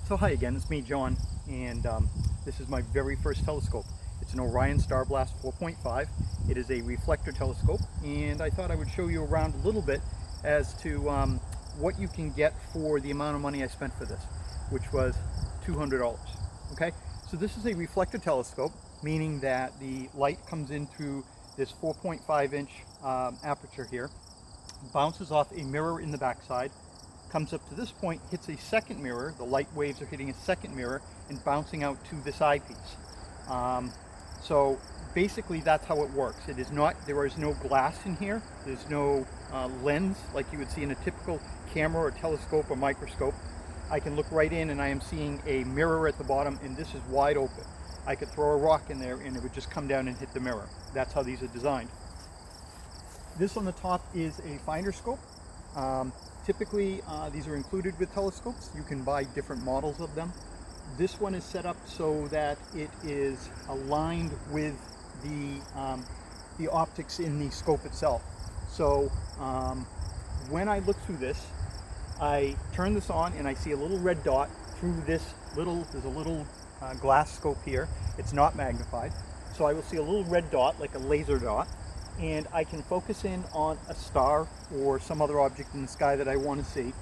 So hi again, it's me John, and this is my very first telescope. It's an Orion StarBlast 4.5. It is a reflector telescope, and I thought I would show you around a little bit as to what you can get for the amount of money I spent for this, which was $200. Okay, so this is a reflector telescope, meaning that the light comes in through this 4.5 inch aperture here, bounces off a mirror in the backside, comes up to this point, hits a second mirror, the light waves are hitting a second mirror and bouncing out to this eyepiece. So basically that's how it works. It is not, there is no glass in here, there's no lens like you would see in a typical camera or telescope or microscope. I can look right in and I am seeing a mirror at the bottom, and this is wide open. I could throw a rock in there and it would just come down and hit the mirror. That's how these are designed. This on the top is a finder scope. Typically, these are included with telescopes. You can buy different models of them. This one is set up so that it is aligned with the optics in the scope itself. So when I look through this, I turn this on and I see a little red dot through this little, there's a little glass scope here. It's not magnified. So I will see a little red dot, like a laser dot, and I can focus in on a star or some other object in the sky that I want to see.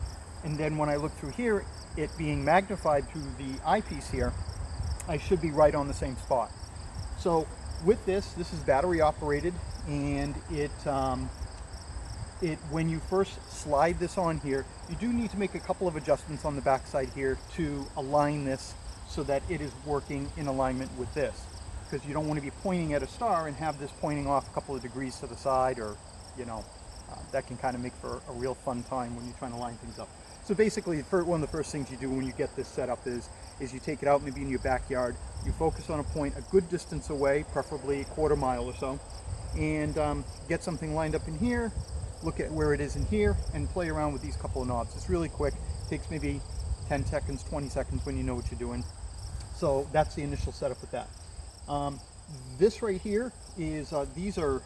And then when I look through here, it being magnified through the eyepiece here, I should be right on the same spot. So with this is battery operated, and when you first slide this on here, you do need to make a couple of adjustments on the back side here to align this so that it is working in alignment with this. Because you don't want to be pointing at a star and have this pointing off a couple of degrees to the side, or that can kind of make for a real fun time when you're trying to line things up. So basically, one of the first things you do when you get this set up is you take it out maybe in your backyard, you focus on a point a good distance away, preferably a quarter mile or so, and get something lined up in here, look at where it is in here, and play around with these couple of knobs. It's really quick. It takes maybe 10 seconds, 20 seconds when you know what you're doing. So that's the initial setup with that. This right here is, these are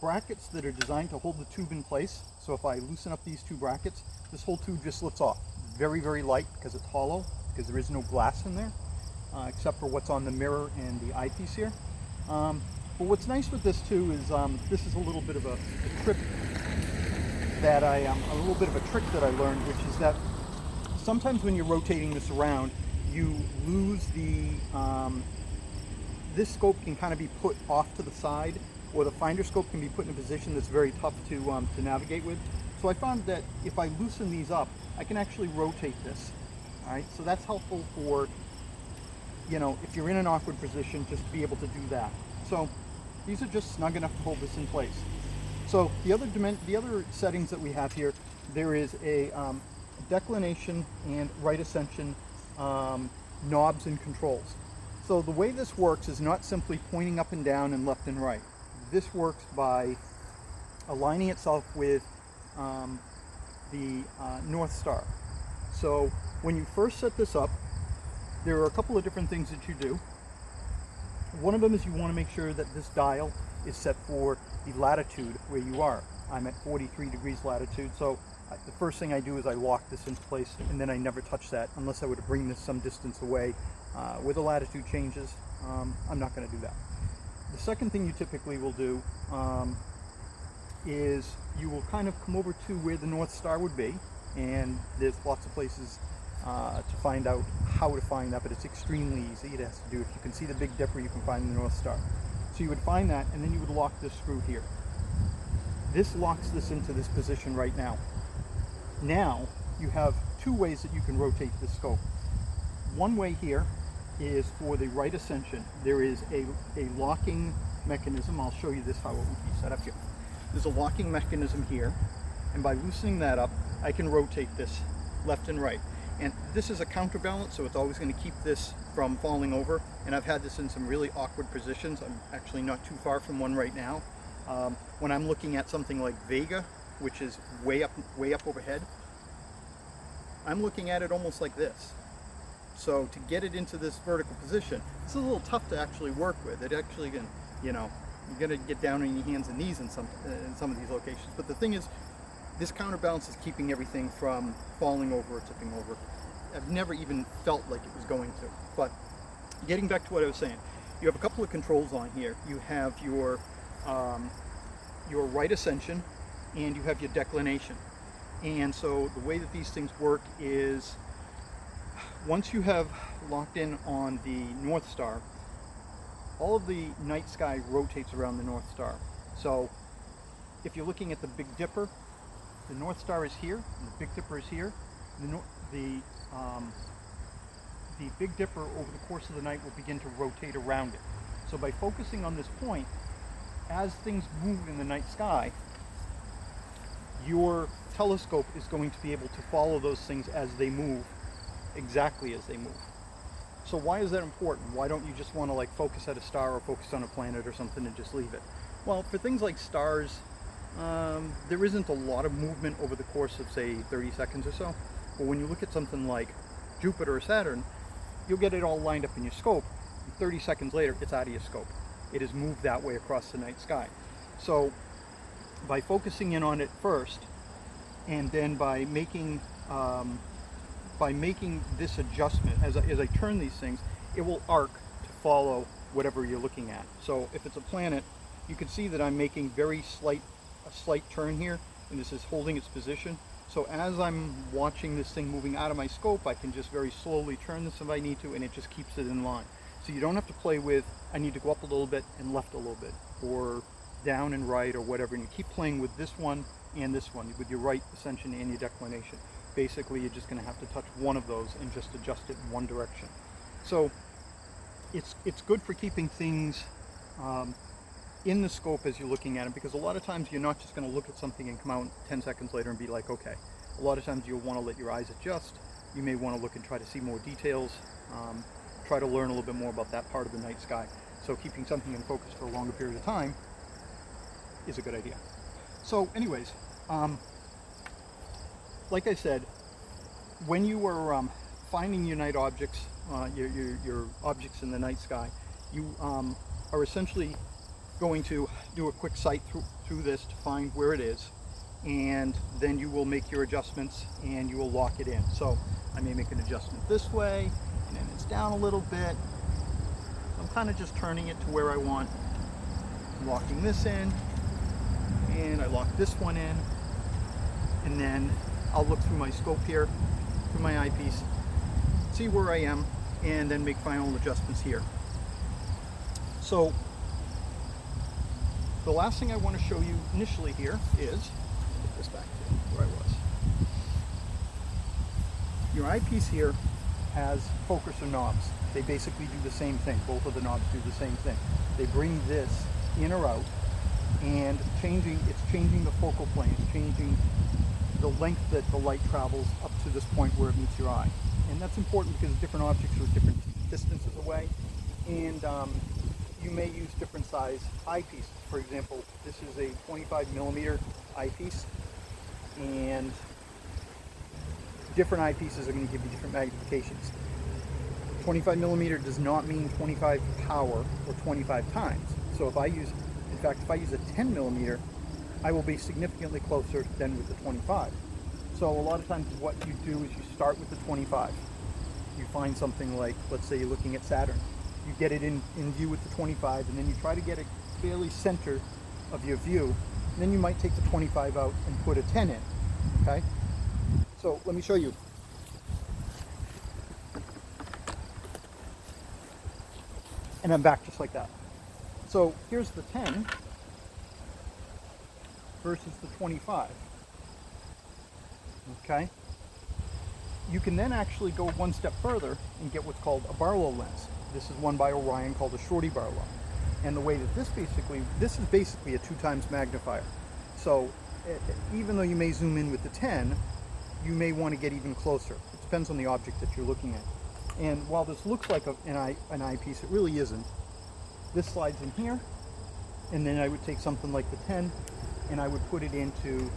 brackets that are designed to hold the tube in place. So if I loosen up these two brackets, this whole tube just lifts off. Very, very light because it's hollow, because there is no glass in there, except for what's on the mirror and the eyepiece here. But what's nice with this too is this is a little bit of a trick that I learned, which is that sometimes when you're rotating this around, you lose the, this scope can kind of be put off to the side, or the finder scope can be put in a position that's very tough to navigate with. So I found that if I loosen these up, I can actually rotate this. All right, so that's helpful for, if you're in an awkward position, just to be able to do that. So these are just snug enough to hold this in place. So the other settings that we have here, there is a declination and right ascension knobs and controls. So the way this works is not simply pointing up and down and left and right. This works by aligning itself with the North Star. So when you first set this up, there are a couple of different things that you do. One of them is you want to make sure that this dial is set for the latitude where you are. I'm at 43 degrees latitude, so the first thing I do is I lock this into place, and then I never touch that unless I were to bring this some distance away. Where the latitude changes, I'm not going to do that. The second thing you typically will do is you will kind of come over to where the North Star would be, and there's lots of places to find out how to find that, but it's extremely easy. It has to do, if you can see the Big Dipper, you can find the North Star. So you would find that, and then you would lock this screw here. This locks this into this position right now. Now you have two ways that you can rotate this scope. One way here is for the right ascension. There is a locking mechanism. I'll show you this, how it would be set up here. There's a locking mechanism here, and by loosening that up, I can rotate this left and right. And this is a counterbalance, so it's always going to keep this from falling over. And I've had this in some really awkward positions. I'm actually not too far from one right now. When I'm looking at something like Vega, which is way up overhead, I'm looking at it almost like this. So to get it into this vertical position, it's a little tough to actually work with. It actually can, you're gonna get down on your hands and knees in some of these locations. But the thing is, this counterbalance is keeping everything from falling over or tipping over. I've never even felt like it was going to. But getting back to what I was saying, you have a couple of controls on here. You have your right Ascension, and you have your Declination. And so the way that these things work is, once you have locked in on the North Star, all of the night sky rotates around the North Star. So if you're looking at the Big Dipper, the North Star is here, and the Big Dipper is here. The Big Dipper over the course of the night will begin to rotate around it. So by focusing on this point, as things move in the night sky, your telescope is going to be able to follow those things as they move, exactly as they move. So why is that important? Why don't you just want to like focus at a star or focus on a planet or something and just leave it? Well, for things like stars, there isn't a lot of movement over the course of, say, 30 seconds or so. But when you look at something like Jupiter or Saturn, you'll get it all lined up in your scope. And 30 seconds later, it's out of your scope. It has moved that way across the night sky. So by focusing in on it first, and then by making this adjustment, as I turn these things, it will arc to follow whatever you're looking at. So if it's a planet, you can see that I'm making a slight turn here, and this is holding its position. So as I'm watching this thing moving out of my scope, I can just very slowly turn this if I need to, and it just keeps it in line. So you don't have to play with, I need to go up a little bit and left a little bit, or down and right, or whatever. And you keep playing with this one and this one, with your right Ascension and your Declination. Basically, you're just going to have to touch one of those and just adjust it in one direction. So it's good for keeping things in the scope as you're looking at it, because a lot of times you're not just going to look at something and come out 10 seconds later and be like, okay. A lot of times you'll want to let your eyes adjust. You may want to look and try to see more details, try to learn a little bit more about that part of the night sky. So keeping something in focus for a longer period of time is a good idea. So anyways, like I said, when you are finding your night objects, your objects in the night sky, you are essentially going to do a quick sight through this to find where it is, and then you will make your adjustments and you will lock it in. So I may make an adjustment this way, and then it's down a little bit. I'm kind of just turning it to where I want. I'm locking this in, and I lock this one in, and then I'll look through my scope here, through my eyepiece, see where I am, and then make final adjustments here. So the last thing I want to show you initially here is, get this back to where I was. Your eyepiece here has focuser knobs. They basically do the same thing. Both of the knobs do the same thing. They bring this in or out, and it's changing the focal plane, it's changing the length that the light travels up to this point where it meets your eye. And that's important because different objects are different distances away, and you may use different size eyepieces. For example, this is a 25mm eyepiece, and different eyepieces are going to give you different magnifications. 25mm does not mean 25 power or 25 times. So if I use a 10mm, I will be significantly closer than with the 25. So a lot of times what you do is you start with the 25. You find something like, let's say you're looking at Saturn. You get it in view with the 25, and then you try to get it fairly center of your view. And then you might take the 25 out and put a 10 in, okay? So let me show you. And I'm back just like that. So here's the 10 versus the 25, okay? You can then actually go one step further and get what's called a Barlow Lens. This is one by Orion called a Shorty Barlow. And the way that this is basically a 2x magnifier. So even though you may zoom in with the 10, you may want to get even closer. It depends on the object that you're looking at. And while this looks like an eyepiece, it really isn't. This slides in here, and then I would take something like the 10, and I would put it into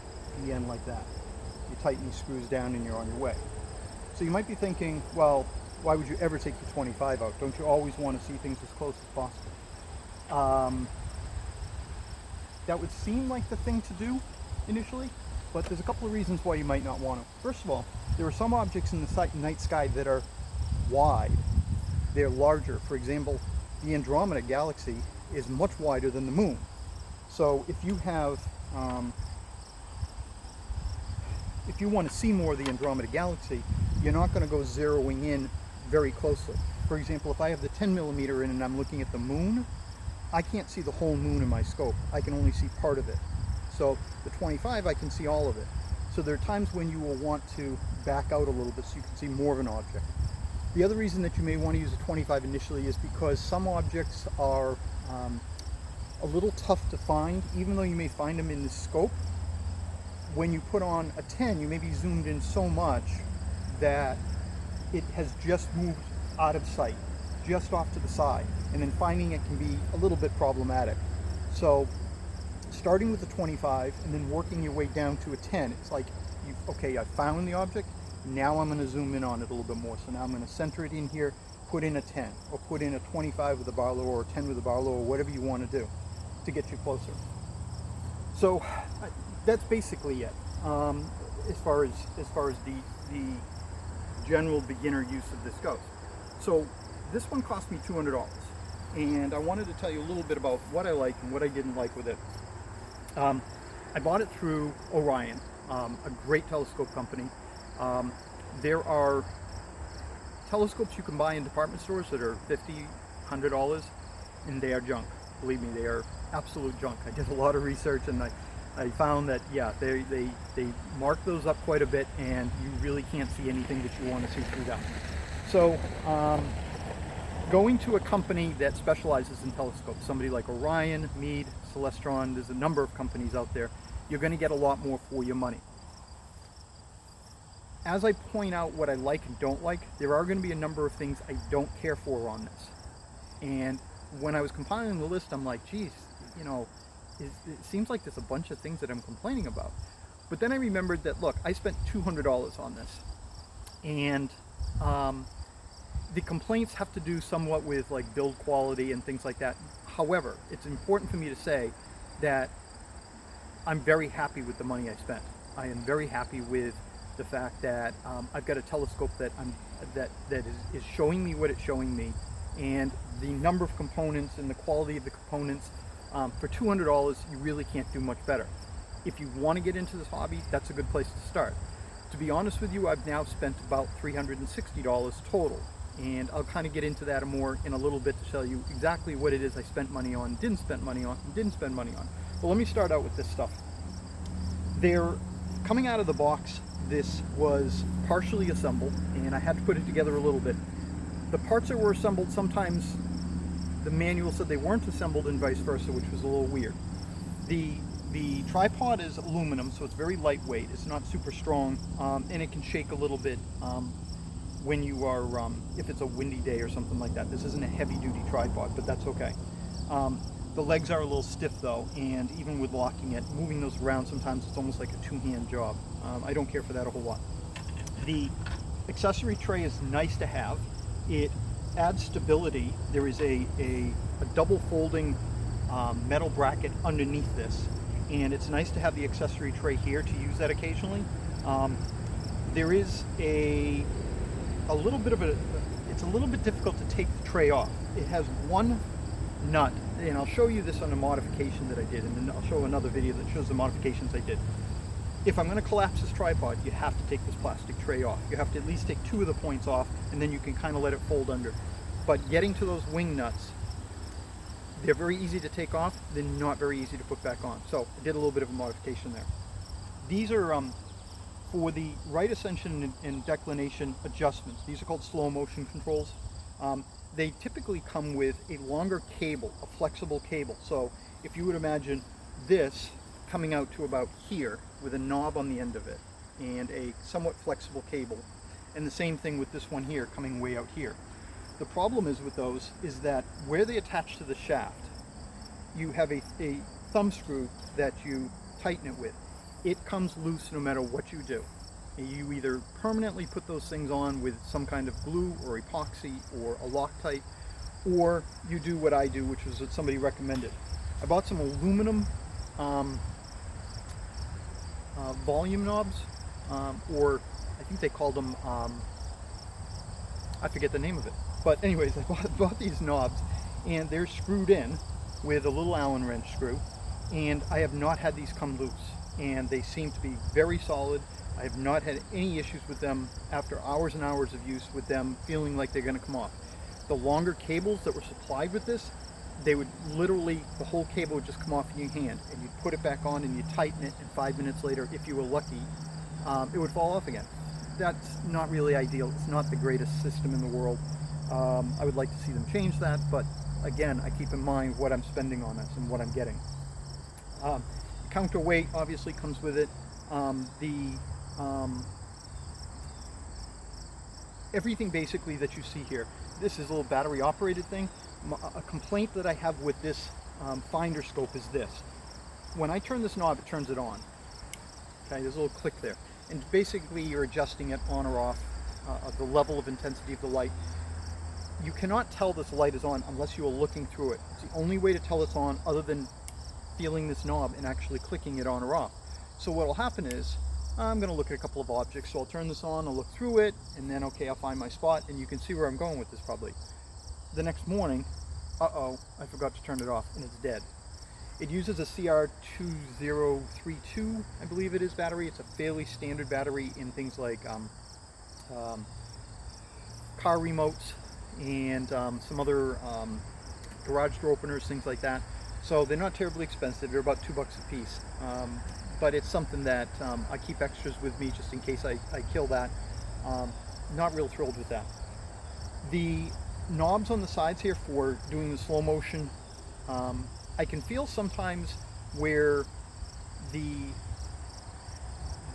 the end like that. You tighten these screws down and you're on your way. So you might be thinking, well, why would you ever take the 25 out? Don't you always want to see things as close as possible? That would seem like the thing to do initially, but there's a couple of reasons why you might not want to. First of all, there are some objects in the night sky that are wide. They're larger. For example, the Andromeda galaxy is much wider than the moon. So if you have, if you want to see more of the Andromeda galaxy, you're not going to go zeroing in very closely. For example, if I have the 10mm in and I'm looking at the moon, I can't see the whole moon in my scope. I can only see part of it. So the 25, I can see all of it. So there are times when you will want to back out a little bit so you can see more of an object. The other reason that you may want to use a 25 initially is because some objects are a little tough to find, even though you may find them in the scope. When you put on a 10, you may be zoomed in so much that it has just moved out of sight, just off to the side, and then finding it can be a little bit problematic. So starting with the 25 and then working your way down to a 10, it's like, okay, I found the object, now I'm going to zoom in on it a little bit more. So now I'm going to center it in here, put in a 10, or put in a 25 with a Barlow, or a 10 with a Barlow, or whatever you want to do to get you closer. So that's basically it, as far as the general beginner use of this goes. So this one cost me $200, and I wanted to tell you a little bit about what I liked and what I didn't like with it. I bought it through Orion, a great telescope company. There are telescopes you can buy in department stores that are $50, $100, and they are junk. Believe me, they are absolute junk. I did a lot of research, and I found that, yeah, they mark those up quite a bit, and you really can't see anything that you want to see through them. So going to a company that specializes in telescopes, somebody like Orion, Meade, Celestron, there's a number of companies out there, you're going to get a lot more for your money. As I point out what I like and don't like, there are going to be a number of things I don't care for on this. And when I was compiling the list, I'm like, geez, you know, it seems like there's a bunch of things that I'm complaining about. But then I remembered that, look, I spent $200 on this. And the complaints have to do somewhat with like build quality and things like that. However, it's important for me to say that I'm very happy with the money I spent. I am very happy with the fact that I've got a telescope that is showing me what it's showing me, and the number of components and the quality of the components. For $200, you really can't do much better. If you want to get into this hobby, that's a good place to start. To be honest with you, I've now spent about $360 total, and I'll kind of get into that more in a little bit to tell you exactly what it is I spent money on, didn't spend money on, and didn't spend money on. Well, let me start out with this stuff. They're coming out of the box. This was partially assembled, and I had to put it together a little bit. The parts that were assembled, sometimes the manual said they weren't assembled and vice versa, which was a little weird. The tripod is aluminum, so it's very lightweight. It's not super strong, and it can shake a little bit when you are, if it's a windy day or something like that. This isn't a heavy-duty tripod, but that's okay. The legs are a little stiff though, and even with locking it, moving those around, sometimes it's almost like a two-hand job. I don't care for that a whole lot. The accessory tray is nice to have. It adds stability. There is a double folding metal bracket underneath this, and it's nice to have the accessory tray here to use that occasionally. There is a little bit of it's a little bit difficult to take the tray off. It has one nut, and I'll show you this on a modification that I did, and then I'll show another video that shows the modifications I did. If I'm going to collapse this tripod, you have to take this plastic tray off. You have to at least take two of the points off, and then you can kind of let it fold under. But getting to those wing nuts, they're very easy to take off, they're not very easy to put back on. So I did a little bit of a modification there. These are for the right ascension and declination adjustments. These are called slow motion controls. They typically come with a longer cable, a flexible cable. So if you would imagine this coming out to about here with a knob on the end of it and a somewhat flexible cable, and the same thing with this one here coming way out here. The problem is with those is that where they attach to the shaft, you have a thumb screw that you tighten it with. It comes loose no matter what you do. You either permanently put those things on with some kind of glue or epoxy or a Loctite, or you do what I do, which was what somebody recommended. I bought some aluminum volume knobs, or I think they called them, I forget the name of it. But anyways, I bought these knobs, and they're screwed in with a little Allen wrench screw, and I have not had these come loose, and they seem to be very solid. I have not had any issues with them after hours and hours of use with them feeling like they're going to come off. The longer cables that were supplied with this, they would literally, the whole cable would just come off in your hand, and you'd put it back on and you'd tighten it, and 5 minutes later, if you were lucky, it would fall off again. That's not really ideal. It's not the greatest system in the world. I would like to see them change that, but again, I keep in mind what I'm spending on this and what I'm getting. Counterweight obviously comes with it. Everything basically that you see here, this is a little battery operated thing. A complaint that I have with this finder scope is this. When I turn this knob, it turns it on. Okay, there's a little click there. And basically you're adjusting it on or off, the level of intensity of the light. You cannot tell this light is on unless you are looking through it. It's the only way to tell it's on other than feeling this knob and actually clicking it on or off. So what will happen is, I'm going to look at a couple of objects, so I'll turn this on, I'll look through it, and then okay, I'll find my spot, and you can see where I'm going with this probably. The next morning, uh-oh, I forgot to turn it off, and it's dead. It uses a CR2032, I believe it is, battery. It's a fairly standard battery in things like car remotes and some other garage door openers, things like that. So they're not terribly expensive. They're about $2 a piece. But it's something that I keep extras with me just in case I kill that. Not real thrilled with that. The knobs on the sides here for doing the slow motion, I can feel sometimes where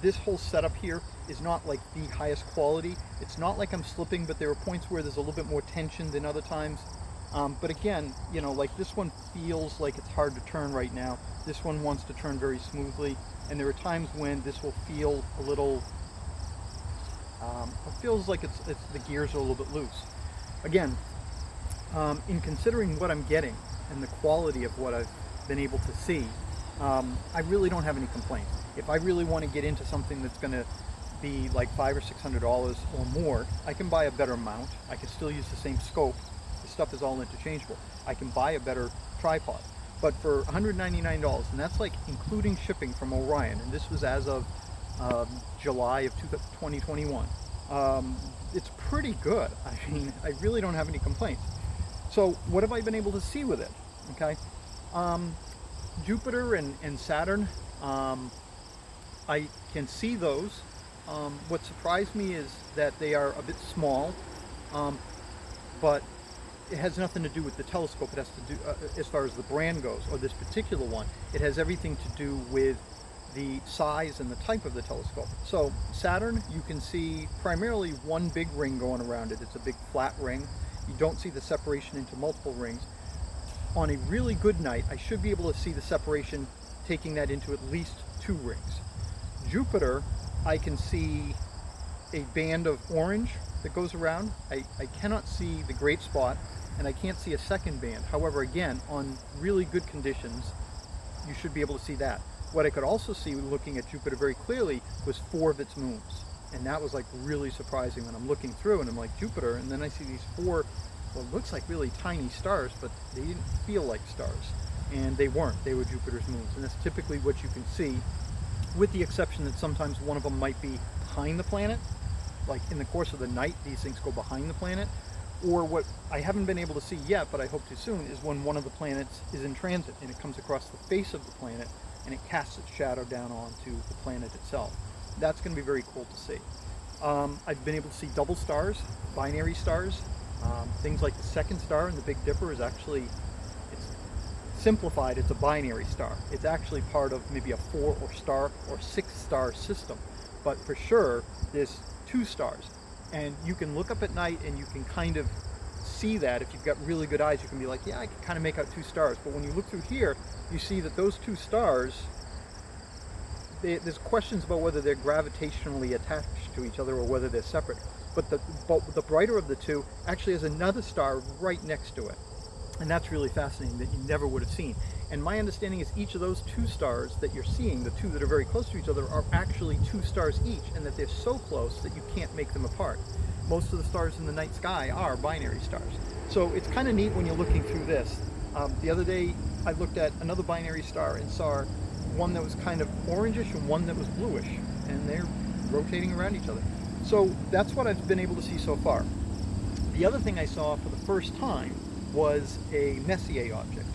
this whole setup here is not like the highest quality. It's not like I'm slipping, but there are points where there's a little bit more tension than other times. But again, you know, like this one feels like it's hard to turn right now. This one wants to turn very smoothly, and there are times when this will feel a little, it feels like it's the gears are a little bit loose. Again, in considering what I'm getting and the quality of what I've been able to see, I really don't have any complaints. If I really want to get into something that's going to be like $500 or $600 or more, I can buy a better mount. I can still use the same scope. The stuff is all interchangeable. I can buy a better tripod. But for $199, and that's like including shipping from Orion, and this was as of July of 2021, it's pretty good. I mean, I really don't have any complaints. So what have I been able to see with it? Okay, Jupiter and Saturn, I can see those. What surprised me is that they are a bit small, but it has nothing to do with the telescope. It has to do, as far as the brand goes, or this particular one, it has everything to do with the size and the type of the telescope. So Saturn, you can see primarily one big ring going around it. It's a big flat ring. You don't see the separation into multiple rings. On a really good night, I should be able to see the separation, taking that into at least 2 rings. Jupiter, I can see a band of orange that goes around. I cannot see the great spot, and I can't see a second band. However, again, on really good conditions, you should be able to see that. What I could also see looking at Jupiter very clearly was 4 of its moons. And that was like really surprising when I'm looking through and I'm like, Jupiter, and then I see these 4, well, it looks like really tiny stars, but they didn't feel like stars. And they weren't, they were Jupiter's moons. And that's typically what you can see, with the exception that sometimes one of them might be behind the planet. Like in the course of the night, these things go behind the planet. Or what I haven't been able to see yet, but I hope to soon, is when one of the planets is in transit and it comes across the face of the planet and it casts its shadow down onto the planet itself. That's going to be very cool to see. I've been able to see double stars, binary stars, things like the second star in the Big Dipper is actually, it's simplified, it's a binary star. It's actually part of maybe a 4 or 6 star system, but for sure there's 2 stars. And you can look up at night and you can kind of see that. If you've got really good eyes, you can be like, yeah, I can kind of make out 2 stars. But when you look through here, you see that those 2 stars, there's questions about whether they're gravitationally attached to each other or whether they're separate. But the brighter of the 2 actually has another star right next to it. And that's really fascinating, that you never would have seen. And my understanding is each of those two stars that you're seeing, the two that are very close to each other, are actually two stars each, and that they're so close that you can't make them apart. Most of the stars in the night sky are binary stars. So it's kind of neat when you're looking through this. The other day I looked at another binary star and saw one that was kind of orangish and one that was bluish, and they're rotating around each other. So that's what I've been able to see so far. The other thing I saw for the first time was a Messier object.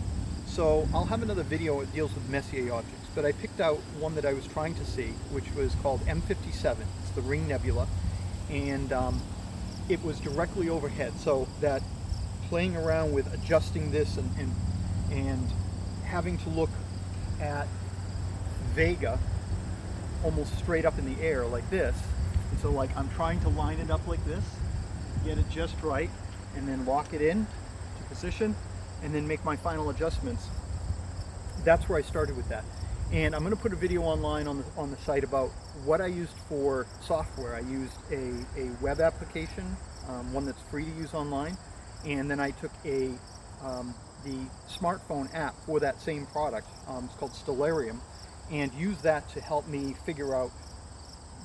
So I'll have another video that deals with Messier objects, but I picked out one that I was trying to see, which was called M57. It's the Ring Nebula, and it was directly overhead, so that playing around with adjusting this and having to look at Vega almost straight up in the air like this. And so like I'm trying to line it up like this, get it just right, and then lock it in to position, and then make my final adjustments. That's where I started with that. And I'm going to put a video online on the site about what I used for software. I used a web application, one that's free to use online, and then I took the smartphone app for that same product. It's called Stellarium, and used that to help me figure out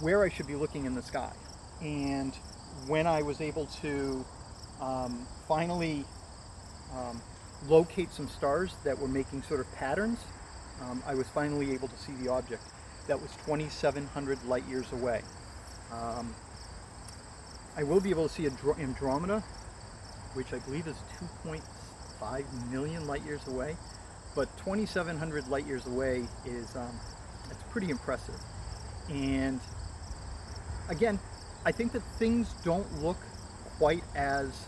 where I should be looking in the sky. And when I was able to finally locate some stars that were making sort of patterns, I was finally able to see the object. That was 2,700 light years away. I will be able to see Andromeda, which I believe is 2.5 million light years away, but 2,700 light years away is it's pretty impressive. And again, I think that things don't look quite as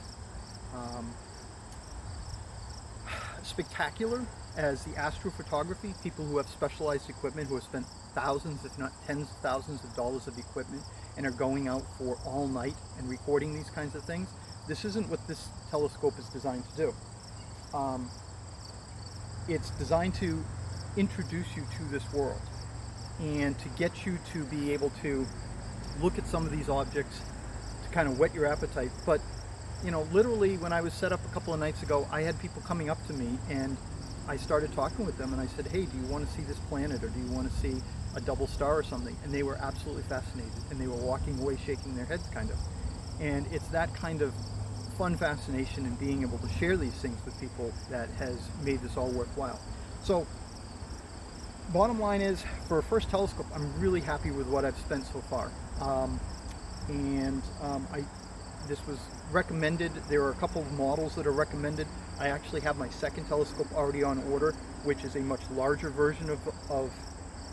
spectacular as the astrophotography. People who have specialized equipment, who have spent thousands, if not tens of thousands of dollars of equipment, and are going out for all night and recording these kinds of things. This isn't what this telescope is designed to do. It's designed to introduce you to this world and to get you to be able to look at some of these objects, to kind of whet your appetite. But you know, literally when I was set up a couple of nights ago, I had people coming up to me, and I started talking with them, and I said, hey, do you want to see this planet, or do you want to see a double star or something? And they were absolutely fascinated, and they were walking away shaking their heads kind of. And it's that kind of fun fascination in being able to share these things with people that has made this all worthwhile. So bottom line is, for a first telescope, I'm really happy with what I've spent so far. This was recommended. There are a couple of models that are recommended. I actually have my second telescope already on order, which is a much larger version of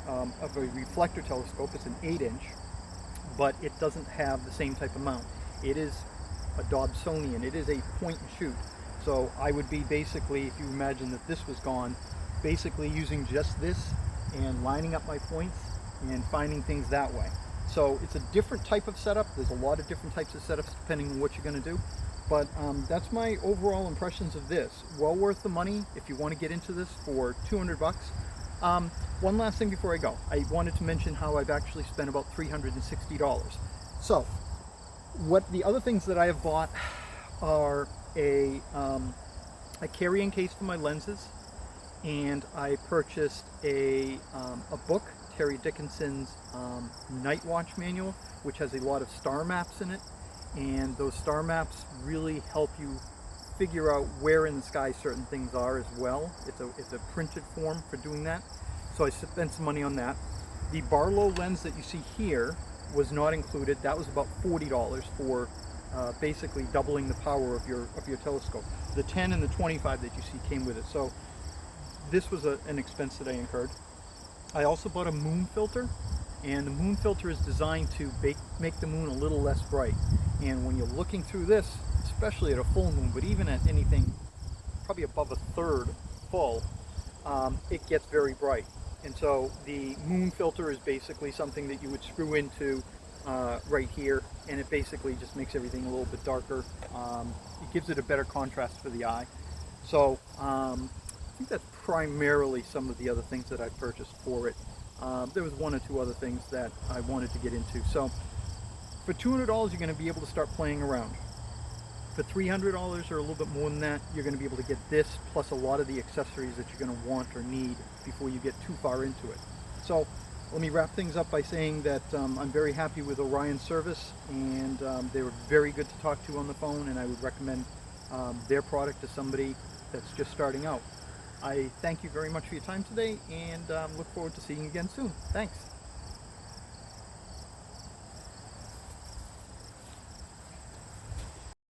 a reflector telescope. It's an 8-inch, but it doesn't have the same type of mount. It is a Dobsonian. It is a point and shoot. So I would be basically, if you imagine that this was gone, basically using just this and lining up my points and finding things that way. So it's a different type of setup. There's a lot of different types of setups depending on what you're going to do. But that's my overall impressions of this. Well worth the money if you want to get into this for 200 bucks. One last thing before I go. I wanted to mention how I've actually spent about $360. So what the other things that I have bought are a carrying case for my lenses, and I purchased a book, Terry Dickinson's Night Watch Manual, which has a lot of star maps in it, and those star maps really help you figure out where in the sky certain things are as well. It's a printed form for doing that, so I spent some money on that. The Barlow Lens that you see here was not included. That was about $40 for basically doubling the power of your telescope. The 10 and the 25 that you see came with it, so this was an expense that I incurred. I also bought a moon filter, and the moon filter is designed to make the moon a little less bright. And when you're looking through this, especially at a full moon, but even at anything probably above a third full, it gets very bright. And so the moon filter is basically something that you would screw into right here, and it basically just makes everything a little bit darker. It gives it a better contrast for the eye. So I think that's primarily some of the other things that I purchased for it. There was one or two other things that I wanted to get into. So for $200, you're going to be able to start playing around. For $300 or a little bit more than that, you're going to be able to get this plus a lot of the accessories that you're going to want or need before you get too far into it. So let me wrap things up by saying that I'm very happy with Orion's service, and they were very good to talk to on the phone, and I would recommend their product to somebody that's just starting out. I thank you very much for your time today, and look forward to seeing you again soon. Thanks.